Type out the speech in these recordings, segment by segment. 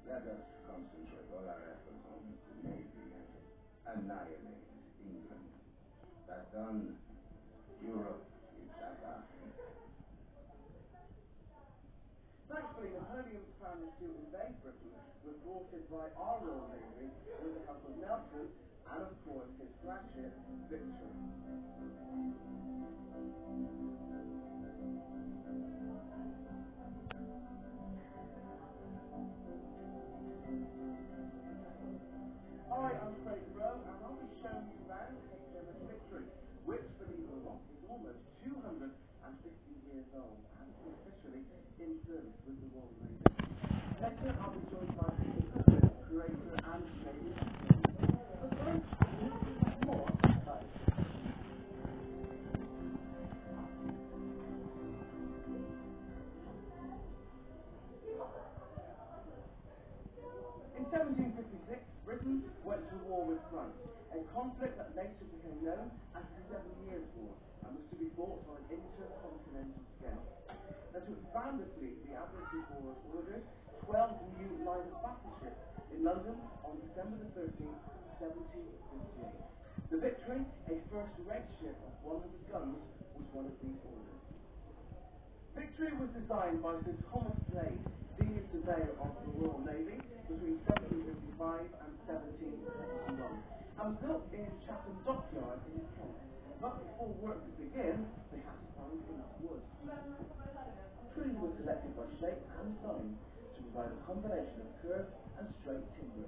Let us concentrate all our efforts on the Navy and annihilate England. That done, Europe is at our feet. Thankfully, Napoleon's plans to invade Britain were thwarted by our Royal Navy with the help of Nelson and, of course, his flagship, Victory. Hi, I'm Craig Rowe, and I'll be showing you around HMS Victory, which, believe it or not, is almost 250 years old and is officially in service with the Royal Navy. Later, I'll be joined by Peter Cookman, curator and Navy expert. But first, more about it. In 1756, Britain went to war with France, a conflict that later became known as the 7 Years' War and was to be fought on an intercontinental scale. Now, to expand the fleet, the Admiralty Board ordered 12 new line of battleships in London on December the 13th, 1758. The Victory, a first-rate ship of 100 guns, was one of these orders. Victory was designed by Sir Thomas Slade, senior surveyor of the Royal Navy, between 1755 and 1771, and was built in Chatham Dockyard in Kent. But before work could begin, they had to find enough wood. Trees were selected by shape and design to provide a combination of curved and straight timber.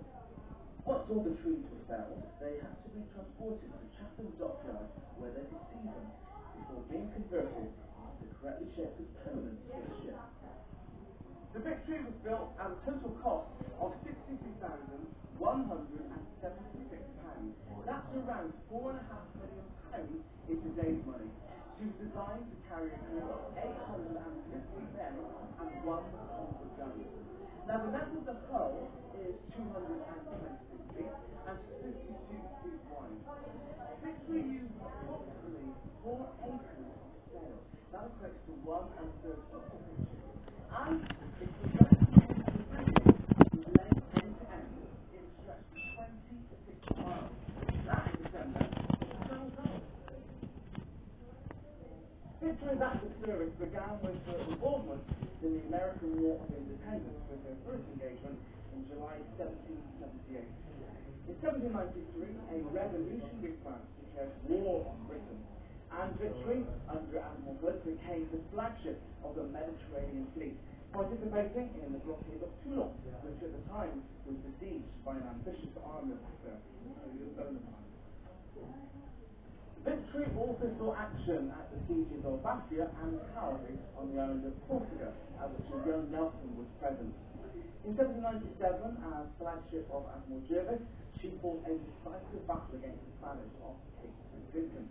Once all the trees were felled, they had to be transported to Chatham Dockyard, where they could see them before being converted into the correctly shaped components for the ship. The Victory was built at a total cost of £63,176. That's around £4.5 million in today's money. She was designed to carry a crew of 850 men and 100 guns. Now, the length of the hull is 226 feet and 52 feet wide. Victory used approximately 4 acres of sail. That equates to 1/3 of the picture. And it was led end to end in a stretch of 26 miles. That is the center of the Channel Tunnel. Victory's active service began with her involvement in the American War of Independence, with her first engagement in July 1778. In 1793, a revolutionary France declared war on Britain, and Victory, under Admiral Hood, became the flagship of the Mediterranean fleet, participating in the blockade of Toulon, which at the time was besieged by an ambitious army officer, Napoleon Bonaparte. Victory also saw action at the sieges of Bastia and Calais on the island of Corsica, at which a young Nelson was present. In 1797, as flagship of Admiral Jervis, she fought a decisive battle against the Spanish off Cape St. Vincent.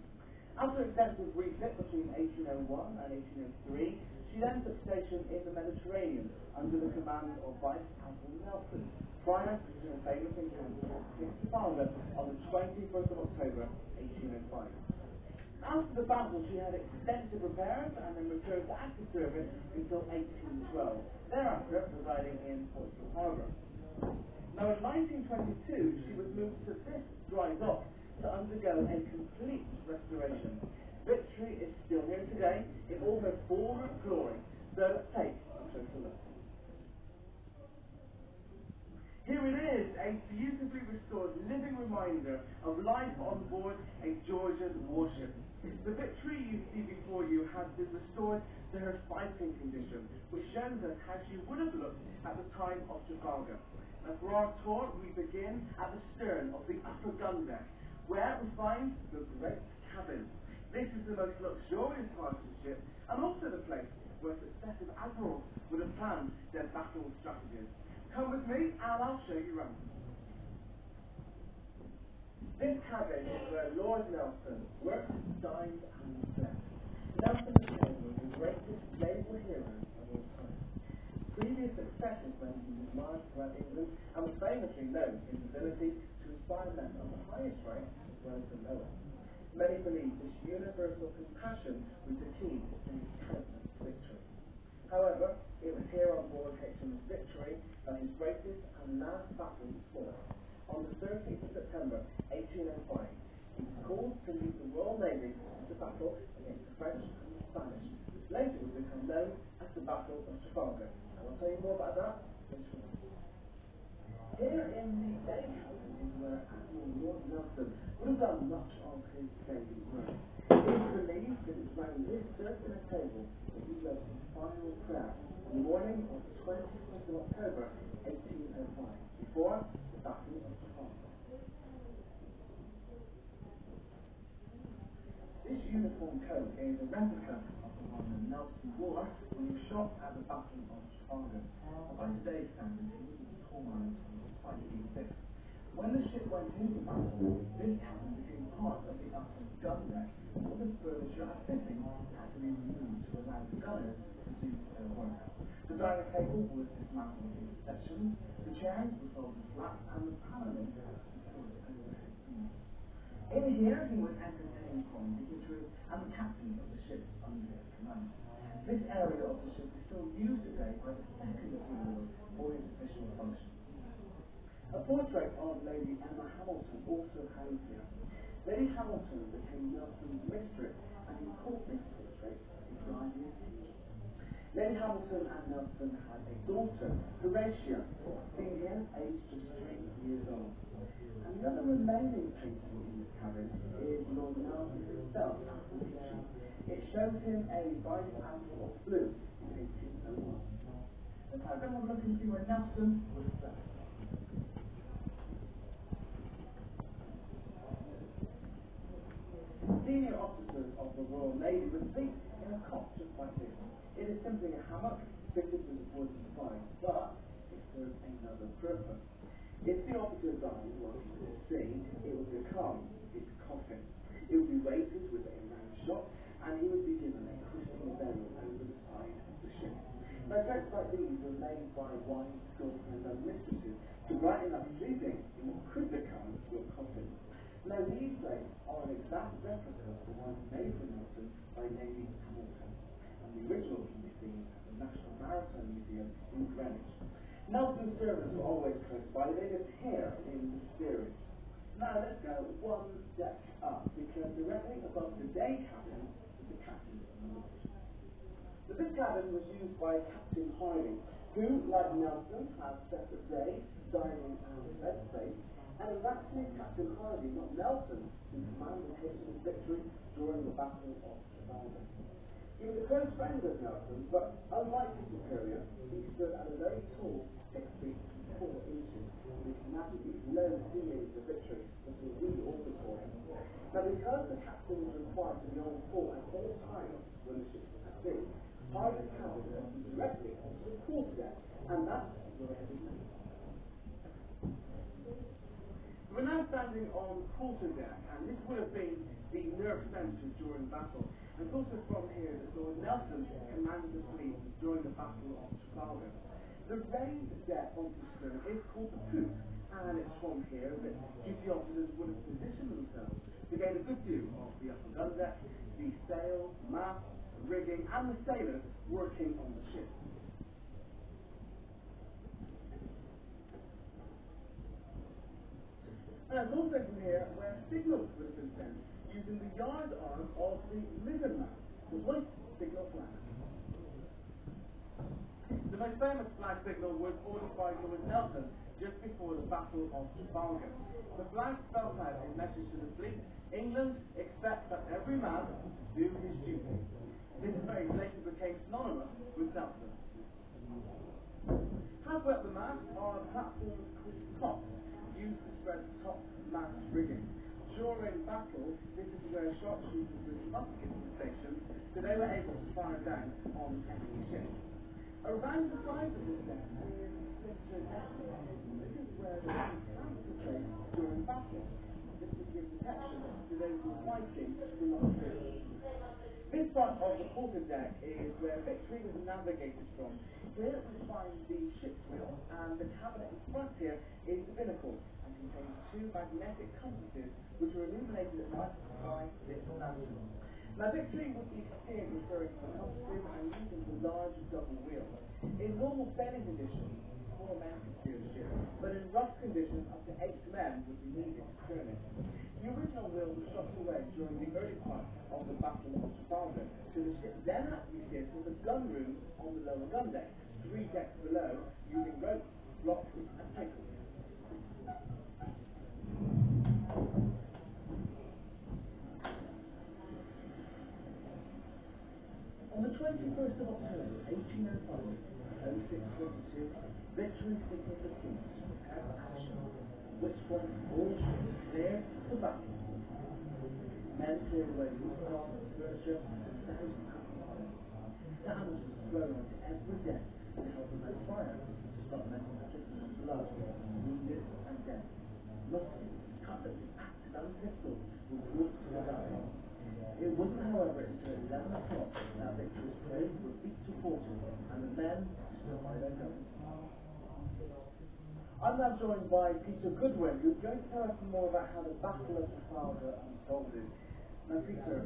After extensive refit between 1801 and 1803, she then took station in the Mediterranean under the command of Vice Admiral Nelson, prior to her famous encounter off Cape Trafalgar on the 21st of October, 1805. After the battle, she had extensive repairs and then returned to active service until 1812, thereafter residing in Portsmouth Harbour. Now, in 1922, she was moved to this dry dock to undergo a complete restoration. Victory is still here today in all her former glory, so let's take a closer look. Here it is, a beautifully restored living reminder of life on board a Georgian warship. The Victory you see before you has been restored to her fighting condition, which shows us how she would have looked at the time of Trafalgar. Now, for our tour, we begin at the stern of the upper gun deck, where we find the great cabin. This is the most luxurious part of the ship, and also the place where successive admirals would have planned their battle strategies. Come with me, and I'll show you around. This cabin is where Lord Nelson worked, dined, and slept. Nelson became one of the greatest naval heroes of all time. Previous successes meant he was admired throughout England, and was famously known for his ability to inspire men of the highest rank as well as the lowest. Many believe this universal compassion was the key to his countless victories. However, It was here on board HMS Victory that his greatest and last battle was fought. On the 13th of September 1805, he was called to lead the Royal Navy to battle against the French and the Spanish, which later would become known as the Battle of Trafalgar. I will tell you more about that later on. Here in the day cabin is where Admiral Lord Nelson would have done much of his daily work. It is believed that it's around this circular table that he wrote his final prayer on the morning of the 21st of October 1805, before the Battle of Trafalgar. This uniform coat is a replica of the one that Nelson wore when he was shot at the Battle of Trafalgar. By today's standards, he was a tall man of 5 feet 6. When the ship went into battle, this cabin became part of the upper gun deck. All the furniture and fittings had to be removed to allow the gunners to do their work. The dining table was dismantled into sections, the chairs were folded flat, and the paneling was secured overhead beams. In here, he was entertained from dignitaries and the captain of the ship under his command. This area of the ship is still used today by the second of the Lord for his official function. A portrait of Lady Emma Hamilton also hangs here. Lady Hamilton became Nelson's mistress, and he called this portrait his guardian angel. Lady Hamilton and Nelson had a daughter, Horatia, seen here, aged just 3 years old. And the other remaining painting in this cabin is Lord Nelson himself at Uffizi. It shows him a vice admiral of blue in 1801. Let's have a look and see where Nelson was set. Senior officers of the Royal Navy would sleep in a cot just like this. It is simply a hammock fitted with a wooden spine, but it serves another purpose. If the officer died working at the sea, it would become his coffin. It would be weighted with a round shot, and he would be given a Christian burial over the side of the ship. Now, jokes like these were made by wives, girlfriends, and mistresses to brighten up sleeping in what could become your coffin. Now, these plates are an exact replica of the ones made for Nelson by Lady Hamilton, and the original can be seen at the National Maritime Museum in Greenwich. Nelson's servants were always close by. They lived here in the steerage. Now, let's go one deck up, because directly above the day cabin is the captain's lounge. So this cabin was used by Captain Harding, who, like Nelson, had separate day, dining, and bed space. And it was actually Captain Harding, not Nelson, who commanded HMS Victory during the Battle of Trafalgar. He was a close friend of Nelson, but unlike his superior, he stood at a very tall 6 feet 4 inches, and he commanded these low ceilings of Victory that were really awkward for him. Now, because the captain was required to be on fore at all times when the ship was at sea, Harding's cabin was directly onto the quarterdeck, and that's where it was. We're now standing on quarterdeck, and this would have been the nerve centre during battle. And it's also from here that Lord Nelson commanded the fleet during the Battle of Trafalgar. The raised deck onto the stern is called the poop, and it's from here that duty officers would have positioned themselves to gain a good view of the upper gun deck, the sails, masts, rigging, and the sailors working on the ship. And it's also from here where signals would have been sent using the yard arm of the mizzen mast, the hoist signal flag. The most famous flag signal was ordered by Lord Nelson just before the Battle of Trafalgar. The flag spelled out a message to the fleet: England expects that every man do his duty. This phrase later became synonymous with Nelson. Halfway up the mast are platforms called tops, used to spread top mast rigging. During battle, this is where sharpshooters with muskets were stationed, so they were able to fire down on enemy ships. Around the sides of this deck is cistern deck. This is where the tanks were placed during battle. This would give protection to those who were fighting from up here. This part of the quarterdeck is where Victory was navigated from. Here we find the ship's wheel, and the cabinet in front here is the binnacle, and contains 2 magnetic compasses which are illuminated at night by this lantern. Now, victory would be steered referring to the costume and using the large double wheel. In normal sailing conditions, 4 men could steer the ship, but in rough conditions, up to 8 men would be needed to turn it. The original wheel was shot away during the early part of the Battle of Trafalgar, so the ship then had to be steered from the gun room on the lower gun deck, 3 decks below, using ropes, blocks, and tackles. On the 21st of October, 1805, 06:22, Victory signalled the King to prepare for action, at which point all ships cleared for battle. Men cleared away loose cargo, furniture, and thousands of alcohol. Sand was thrown onto every deck to help prevent fire, to stop men from trickling of blood, wounded and dead. Muskets, cutlasses, axes, and pistols were brought to the battle. It wasn't, however, until 11 o'clock that Victory's planes were beat to quarters and the men stood by their guns. I'm now joined by Peter Goodwin, who's going to tell us more about how the Battle of Trafalgar unfolded. Now, Peter,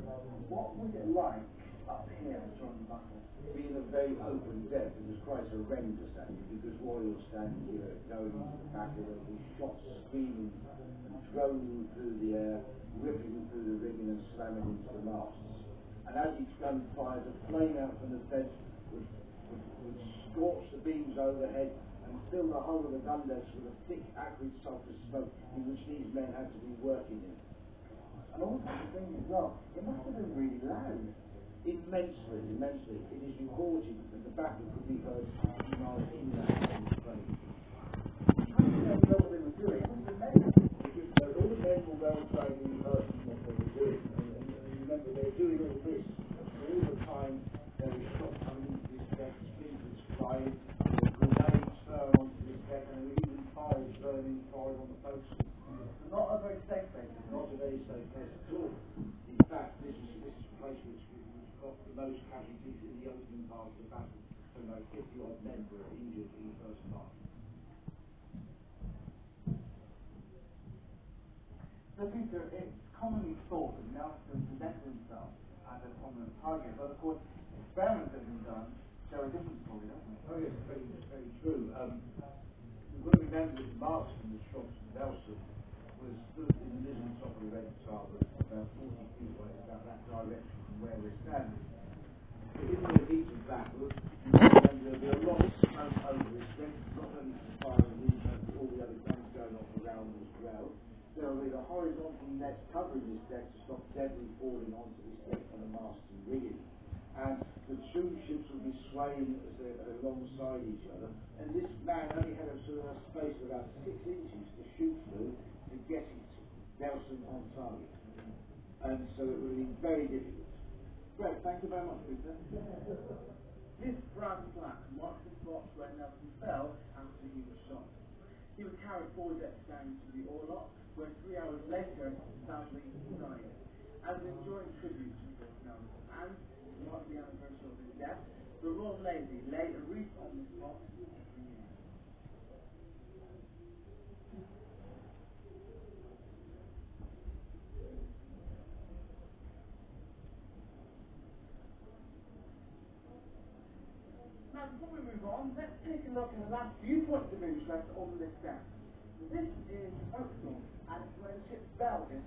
what was it like up here during the battle? Being a very open deck, it was quite horrendous actually, because while you're standing here going into the battle, there were shots screaming and thrown through the air, ripping through the rigging and slamming into the masts. And as each gun fired, a flame out from the fence would scorch the beams overhead and fill the whole of the gun decks with a thick, acrid sulphur smoke in which these men had to be working in. And also the thing as well, it must have been really loud. Immensely, immensely. It is reported that the battle could be heard 50 miles inland from the plane. How did they know what they were doing? It must have been amazing. Because all the men were well trained in rehearsing what they were doing. And remember, they're doing all this. All the time there is shot coming into this deck, splinters flying, grenades thrown onto this deck, and there were even fires burning forward on the forecastle. Not a very safe place. Not a very safe place at all. In fact, this is a place which got the most casualties in the opening part of the battle. So like 50-odd men were injured in the first part. So Peter, it's commonly thought that Nelson presented himself as a prominent target, but of course experiments that have been done show a different story, don't they? Oh yes, very, very true. You've got to remember that Marston, the shot from Nelson, was stood in the middle top of the Red Tower, about 40 feet away, about that direction from where we're standing. But in the heat of battle, and there'll be a lot of smoke over this deck, not only from the fire and the but all the other guns going off around as well. There will be the horizontal nets covering this deck to stop debris falling onto this deck from the mast and rigging. And the two ships will be swaying as they're alongside each other. And this man only had a sort of a space of about 6 inches to shoot through to get it Nelson on target. And so it will be very difficult. Great, thank you very much, Peter. This brass plaque marks the spot where Nelson fell after he was shot. He was carried 4 decks down to the orlop, where 3 hours later, sadly died. As an enduring tribute to Nelson and to mark the anniversary of his death, the Royal Navy laid a wreath on the spot every year. Now, before we move on, let's take a look at the last few points of interest on this deck. This is the forecastle, and it's where the ship's bell is.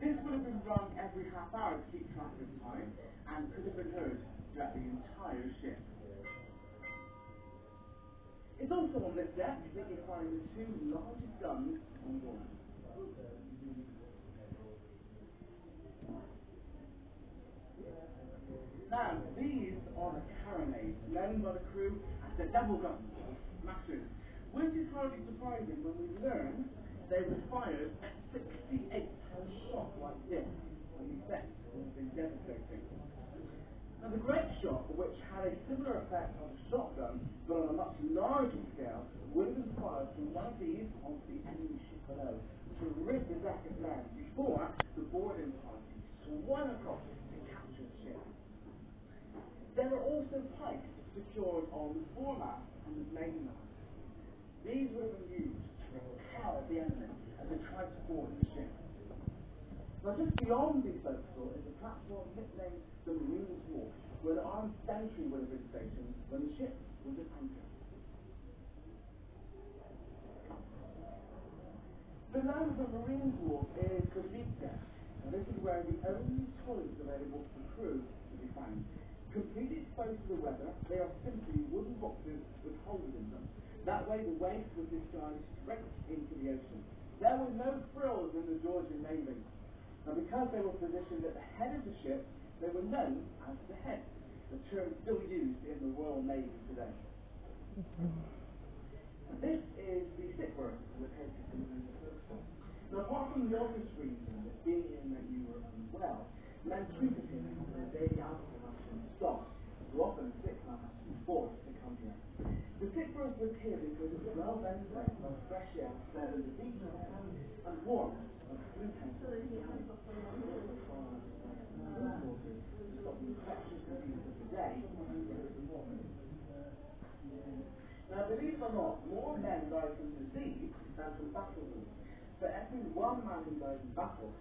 This would have been rung every half hour to keep track of time, and could have been heard throughout the entire ship. It's also on this deck that you find the 2 largest guns on board. Now, these are the carronades, known by the crew as the double guns, or smashers, which is hardly surprising when we learn they were fired at 68-ton shot like this, and the effect would have been devastating. Now, the great shot, which had a similar effect on a shotgun, but on a much larger scale, would have been fired from one of these onto the enemy ship below, to rid the deck of men before the boarding party swung across to capture the ship. There are also pikes secured on the foremast and the mainmast. These would have been used to repel the enemy as they tried to board the ship. Now just beyond the forecastle is a platform nicknamed the Marine's Wharf, where the armed sentry would have been stationed when the ship was at anchor. Below the Marine's Wharf is the deep deck, and this is where the only toilets available for the crew to be found. Completely exposed to the weather, they are simply wooden boxes with holes in them. That way the waste was discharged straight into the ocean. There were no frills in the Georgian Navy. Now because they were positioned at the head of the ship, they were known as the head, a term still used in the Royal Navy today. This is the sick berth located in the forecastle. Now apart from the obvious reason that being in that you were unwell, men treated him as a daily alcohol ration stock, so often a sick man has to be forced to come here. The sick berth was here because it was well ventilated by fresh air fed in the deep air and warm of flue tanks to stop the infectious diseases of the day. Now, believe it or not, more men die from disease than from battle wounds. For every one man who dies in battle,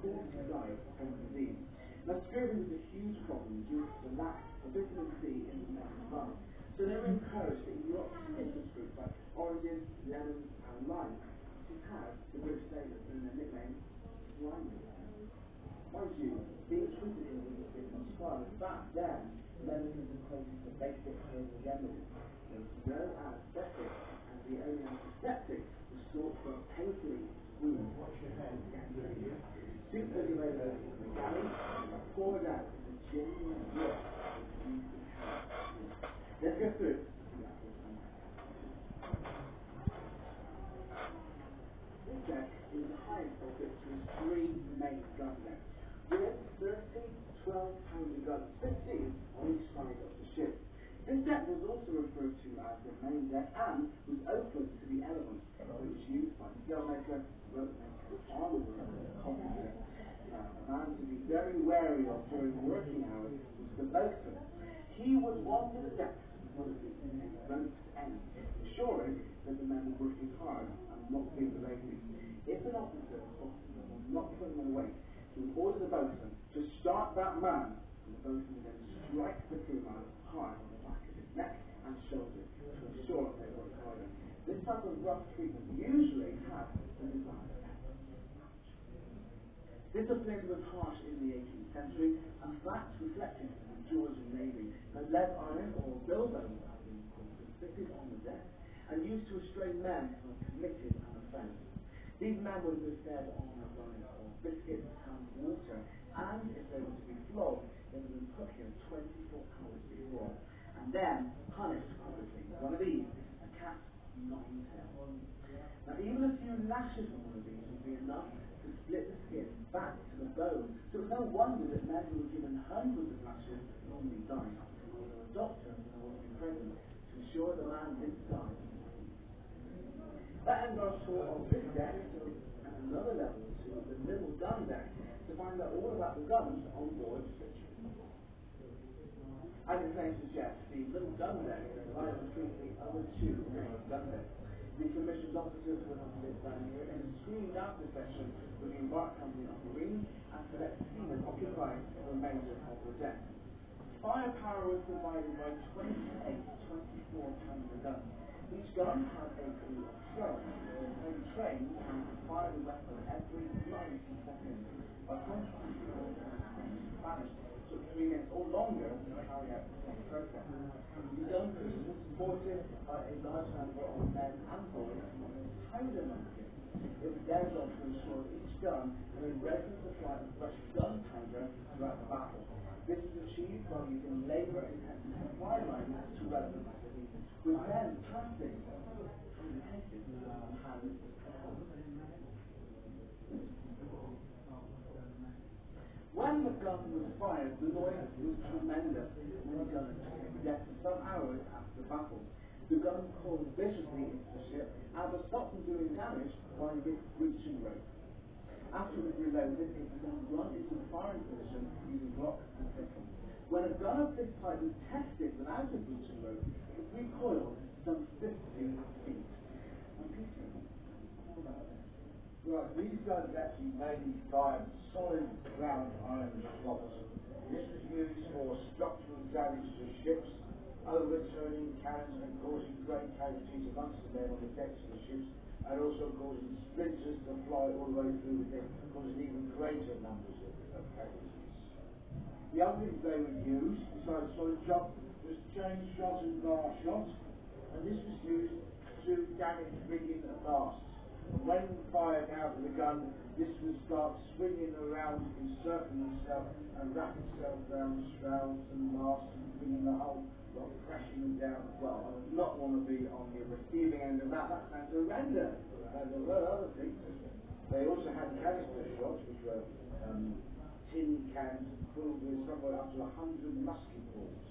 40 die from disease. Now, scurvy was a huge problem due to the lack of vitamin C in the men's blood. So they were encouraged to eat lots of citrus fruits like oranges, lemons, and limes, to have the British sailors in their nickname, Slimy. Mind you, being treated here was a bit much fun. Back then, medicine was equated to basic herbal remedies. There was no anesthetic, and the only antiseptic was thought to painfully wound. Soup was available in the galley and poured out as a genuine drop of juice and health. Let's go through the apples and this deck is the highest of Victory's three main gun decks, with 30 12-pounder guns, 15 on each side of the ship. This deck was also referred to as the main deck and was open to the elements. It was used by sailmaker, rope maker, armor worker, carpenter. A man to be very wary of during working hours was the boatswain. He was one of the decks one of the ropes end, ensuring that the men were working hard and not being lazy. If an officer spotted them or not putting them away, he would order the boatswain to start that man, and the boatswain would then strike the crewman hard on the back of his neck and shoulders to ensure they worked harder. This type of rough treatment usually had the desired effect. Discipline was harsh in the 18th century, and facts reflected in the Georgian Navy that lead iron or bilboes was fitted on the deck and used to restrain men who had committed an offence. These men were fed on a diet of biscuits and water, and if they were to be flogged, they would have been put here 24 hours before, and then punished publicly. One of these, a cat's nine-tail. Now, even a few lashes of one of these would be enough to split the skin back to the bone. So it's no wonder that men who were given hundreds of lashes normally died. Although a doctor would be present to ensure the man didn't die. That ends our tour of this deck, so at another level to the middle gun deck to find out all about the guns on board the ship. As its name suggests, the middle gun deck lies between the other two main gun decks. The commissioned officers would have lived down here in a screened-out section with the embark company of Marines and select seamen occupying the remainder of the deck. Firepower was provided by 28 24-pounder guns. Each gun had a crew of 12, and trained and fire the weapon every 90 seconds. By contrast, the Spanish took 3 minutes or longer to carry out the same process. The gun crew was supported by a large number of men and boys on a powder monkey. It was their job to ensure that each gun had a regular supply of fresh gunpowder throughout the battle. This was achieved by using labour-intensive supply lines to relevant cities, with men passing from the cases from hand to hand. When the gun was fired, the noise was tremendous, and the gunners became deaf for some hours after the battle. The gun called viciously into the ship and was stopped from doing damage by this breaching rope. After it was reloaded, it was then run into the firing position using Glock and pistol. When a gun of this type was tested without a breaching rope, it was recoiled some 50 feet. And Peter, what about this? Right, these guns actually made by solid ground iron blocks. This was used for structural damage to ships, overturning cannons and causing great casualties amongst the men on the decks of the ships, and also causing splinters to fly all the way through the deck, causing even greater numbers of casualties. The other things they would use, besides solid shot, was chain shot and bar shot, and this was used to damage rigging and masts. And when fired out of the gun, this would start swinging around, encircling itself, and wrap itself around shrouds and masts, and bringing the whole lot crashing down. Well, I would not want to be on the receiving end of that. That sounds horrendous. And there were other things. They also had canister shots, which were tin cans filled with somewhere up to 100 musket balls.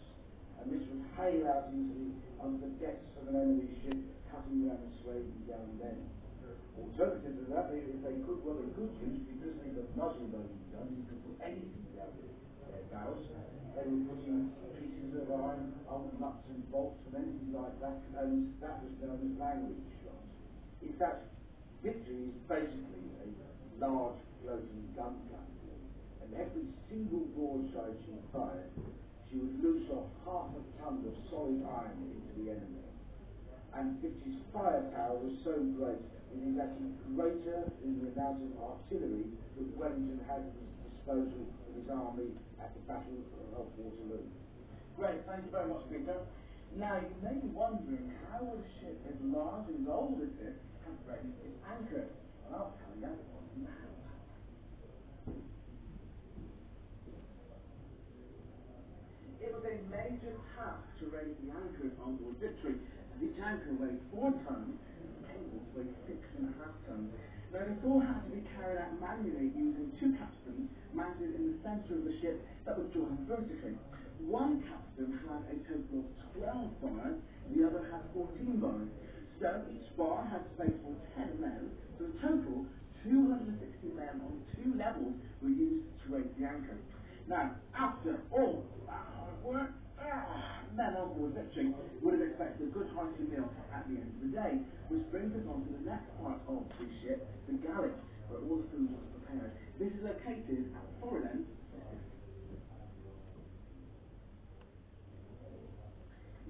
And this would hail out onto the decks of an enemy ship, cutting down and swaying down them. Alternative to that, if they could, well, they could use, because they got muzzle loading guns, you could put anything down their barrels. They would put in pieces of iron, old nuts and bolts, and anything like that, and that was known as language shot. In fact, Victory is basically a large floating gun platform, and every single broadside she fired, she would loose off half a ton of solid iron into the enemy. And Victory's firepower was so great, it is actually greater than the amount of artillery that Wellington had at his disposal of his army at the Battle of Waterloo. Great, thank you very much, Peter. Now, you may be wondering how a ship as large and as old as this has raised its anchor. Well, I'll tell you now. It was a major task to raise the anchors on board Victory. Each anchor weighed 4 tons, cables weighed 6.5 tons. Now, this all had to be carried out manually using 2 capstans mounted in the centre of the ship that was drawn vertically. One capstan had a total of 12 bars, the other had 14 bars. So each bar had space for 10 men, so in total, 260 men on 2 levels were used to raise the anchor. Now, after all that hard work, men on board Victory would have expected a good hearty meal at the end of the day, which brings us on to the next part of the ship, the galley, where all the food was prepared. This is located at the forward end.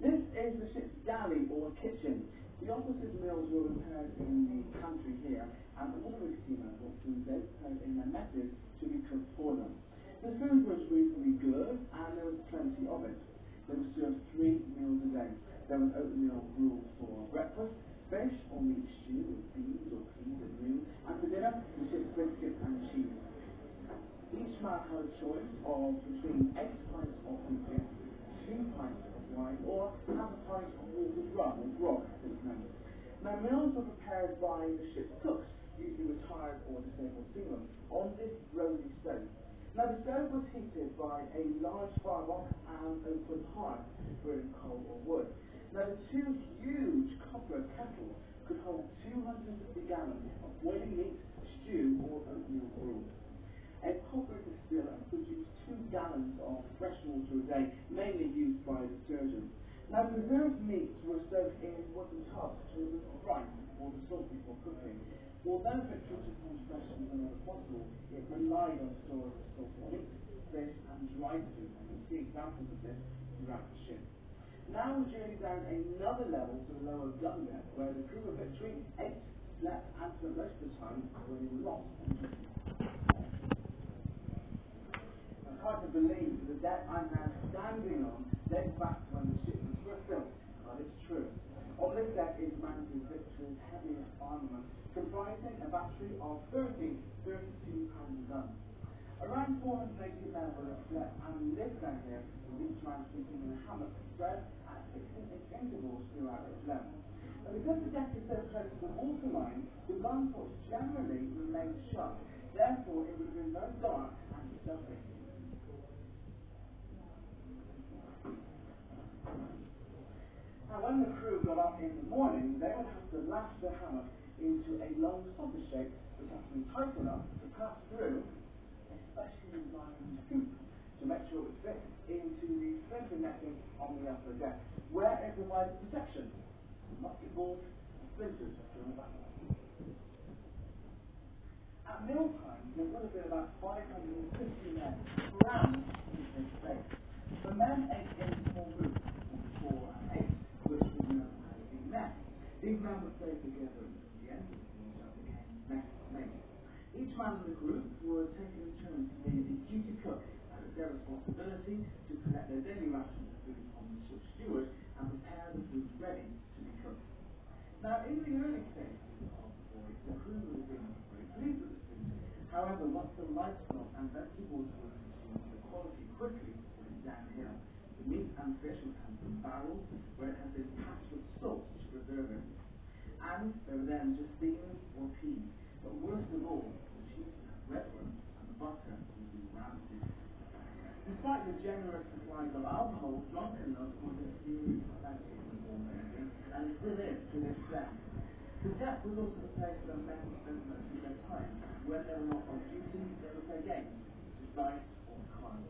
This is the ship's galley or kitchen. The officers' meals were prepared in the pantry here, and all the seamen brought food they prepared in their messes to be cooked for them. The food was reasonably good, and there was plenty of it. They were served 3 meals a day. There was oatmeal gruel for breakfast, fish or meat stew with beans or peas at noon, and for dinner, the ship's biscuits and cheese. Each man had a choice of between 8 pints of beef, 2 pints of wine, or half a pint of watered rum or grog, as it's known. Now, meals were prepared by the ship's cooks, usually retired or disabled seamen, on this rosy stove. Now, the stove was heated by a large firebox and open hearth burning coal or wood. Now, the 2 huge copper kettles could hold 250 gallons of boiling meat, stew, or oatmeal gruel. A copper distiller produced 2 gallons of fresh water a day, mainly used by the surgeons. Now, preserved meats were served in wooden tubs to remove brine or the salt before cooking. Although Victory took on specials whenever possible, it relied on stores of salted meat, fish, and dried food, and you'll see examples of this throughout the ship. Now we're journeying down another level to the lower gun deck, where the crew of Victory ate, slept, and spent most of the time when they were not. It's hard to believe that the deck I'm now standing on dates back to when the ship was first built, but it's true. On this deck is mounted Victory's heaviest armament, comprising a battery of 30 32-pounder guns. Around 480 men will have slept and lived down here, with each man sleeping in a hammock spread at 16-inch intervals throughout its length. And because the deck is so close to the waterline, the gun ports generally remain shut. Therefore, it would have been very dark and stuffy. Now, when the crew got up in the morning, they would have to lash the hammock into a long sausage shape which has to be tight enough to pass through a specially designed hoop to make sure it would fit into the splinter netting on the upper deck, where it provided protection from musket balls and splinters during battle. At mealtime, there would have been about 550 men crammed into this space. The men ate in small groups of 4 and 8, which we know as the men. These men would stay together at the end, which became mates. Each man in the group was taken in turn to be the duty cook, and it's their responsibility to collect their daily rations of food from the ship's steward and prepare the food ready to be cooked. Now, in the early stages of the voyage, the crew would have been very pleased with the food. However, once the livestock and vegetables were consumed, the quality quickly went downhill. The meat and fish would come from barrels where it had been patched with salt to preserve it. And they were then just beans or peas. But worst of all, the cheese had red ones and the butter would be rancid. Despite the generous supplies of alcohol, drunkenness was a serious factor in the war making, and it still is to this day. The deck was also the place where men spent most of their time. When they were not on duty, they would play games, such as dice or cards.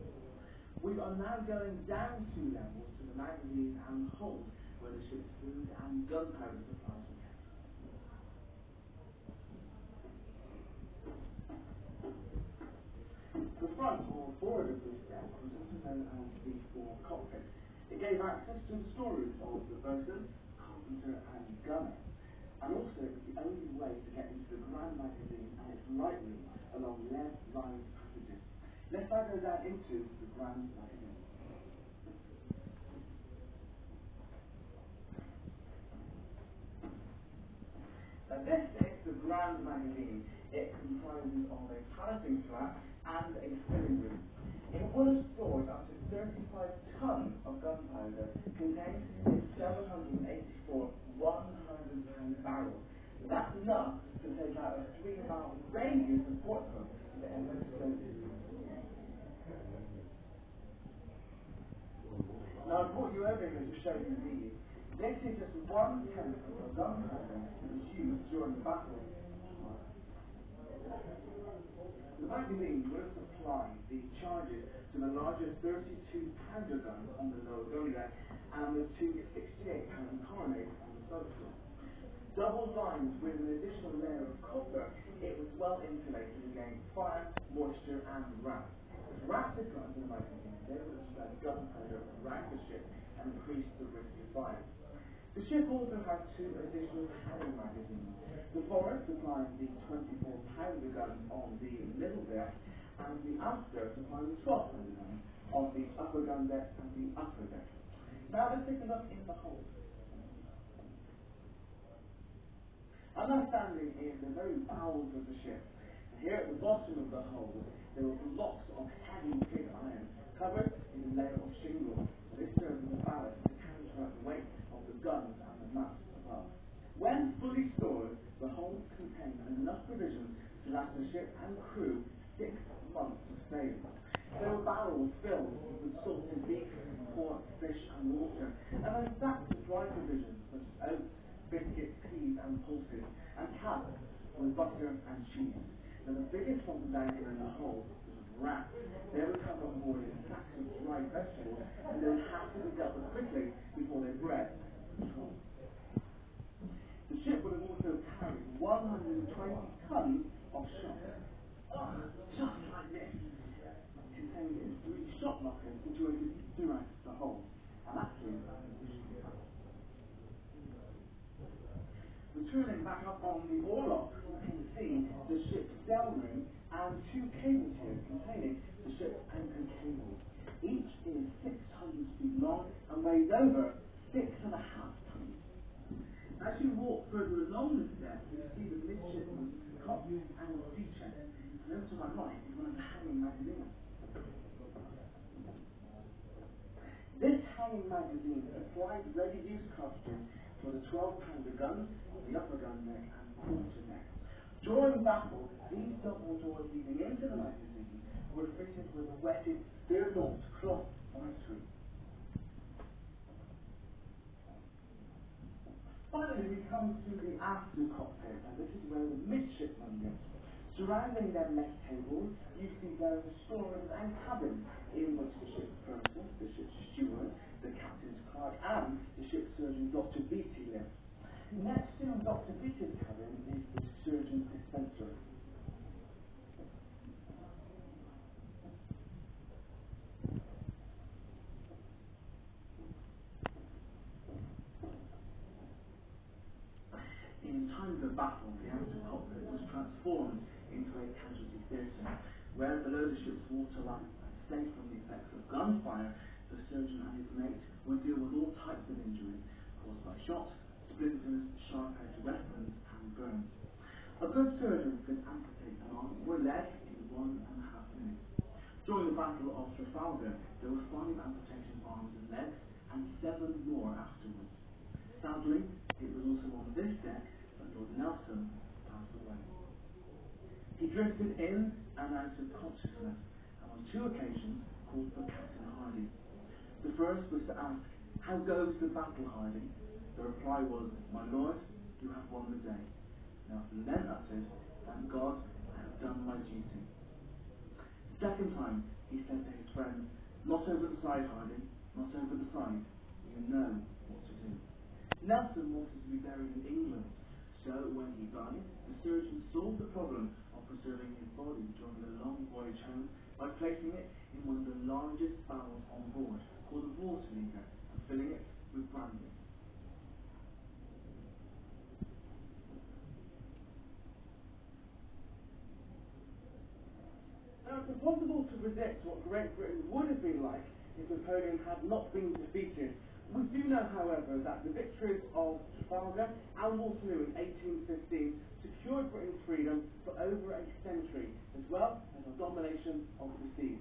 We are now going down 2 levels to the magazine and hold, where the ship's food and gunpowder supplies were kept. The front or forward of this deck was also known as the fore-cockpit. It gave access to the storeroom of the boatswain, carpenter and gunner, and also it was the only way to get into the Grand Magazine and its light room along lead-lined passages. Let's now go down into the Grand Magazine. Now this is the Grand Magazine. It comprises of a piloting flat and a filling room. It would have stored up to 35 tons of gunpowder contained in 784 100-pound barrels. That's enough to take out a 3-mile radius of Portsmouth to the end of the Atlantic. Now I brought you over here to show you these. This is just 1/10 of the gunpowder that was used during the battle. The magazine would have supplied the charges to the larger 32-pounder guns on the lower gun deck and the 2 68-pound carronades on the forecastle. Double lined with an additional layer of copper, it was well insulated against fire, moisture and rats. If rats had got into the magazine, they would have spread gunpowder around the ship and increased the risk of fire. The ship also had 2 additional cannon magazines. The forward supplying the 24-pounder gun on the middle deck, and the after supplying the 12-pounder gun on the upper gun deck and the upper deck. Now let's take a look in the hold. I'm now standing in the very bowels of the ship. And here at the bottom of the hold, there were blocks of heavy pig iron covered in a layer of shingle. This serves as a ballast to counteract the weight of the guns and the masts above. When fully stored, the hold contained enough provisions to last the ship and crew 6 months of sailing. There were barrels filled with salted beef, pork, fish and water, and then stacks of dry provisions such as oats, biscuits, peas and pulses, and cabbages with butter and cheese. Now the biggest problem down here in the hold was rats. They would come on board in sacks of dried vegetables, and they would have to be dealt with quickly before they bred. The ship would have also carried 120 tons of shot. Just like this, containing 3 shot lockers situated throughout the hold. And actually, returning back up on the orlop, you can see the ship's sail room and 2 cable tiers containing the ship's anchor cables. Each is 600 feet long and weighs over 6.5 tons. As you walk further along this deck, you see the midshipman's cot and sea chest. And over to my right is one of the hanging magazines. This hanging magazine supplied ready-use cartridges for the 12-pounder guns, the upper gun deck and quarter deck. During battle, these double doors leading into the magazine were fitted with a wetted Fairmont cloth viceroy. Finally, we come to the after cockpit, and this is where the midshipmen live. Surrounding their mess tables, you see various storerooms and cabins in which the ship's purser, the ship's steward, the captain's clerk, and the ship's surgeon, Dr. Beatty, lives. Next to Dr. Beatty's cabin is the surgeon's dispensary. time of the battle, the Empress cockpit was transformed into a casualty theatre, where below the ship's waterline, safe from the effects of gunfire, the surgeon and his mate would deal with all types of injuries caused by shot, splinters, sharp-edged weapons, and burns. A good surgeon could amputate an arm or leg in 1.5 minutes. During the Battle of Trafalgar, there were 5 amputations of arms and legs, and 7 more afterwards. Sadly, it was also on this deck that Lord Nelson passed away. He drifted in and out of consciousness, and on 2 occasions called for Captain Hardy. The first was to ask, "How goes the battle, Hardy?" The reply was, "My lord, you have won the day." Nelson then uttered, "Thank God, I have done my duty." The second time, he said to his friend, "Not over the side, Hardy, not over the side. You know what to do." Nelson wanted to be buried in England, so when he died, the surgeon solved the problem of preserving his body during the long voyage home by placing it in one of the largest barrels on board, called a water leaker, and filling it with brandy. Now, it's impossible to predict what Great Britain would have been like if Napoleon had not been defeated. We do know, however, that the victories of Trafalgar and Waterloo in 1815 secured Britain's freedom for over a century, as well as the domination of the seas.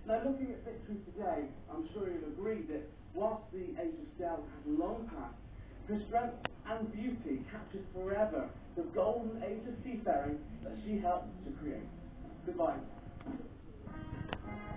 Now, looking at victories today, I'm sure you'll agree that whilst the age of sail has long passed, her strength and beauty captured forever the golden age of seafaring that she helped to create. Goodbye.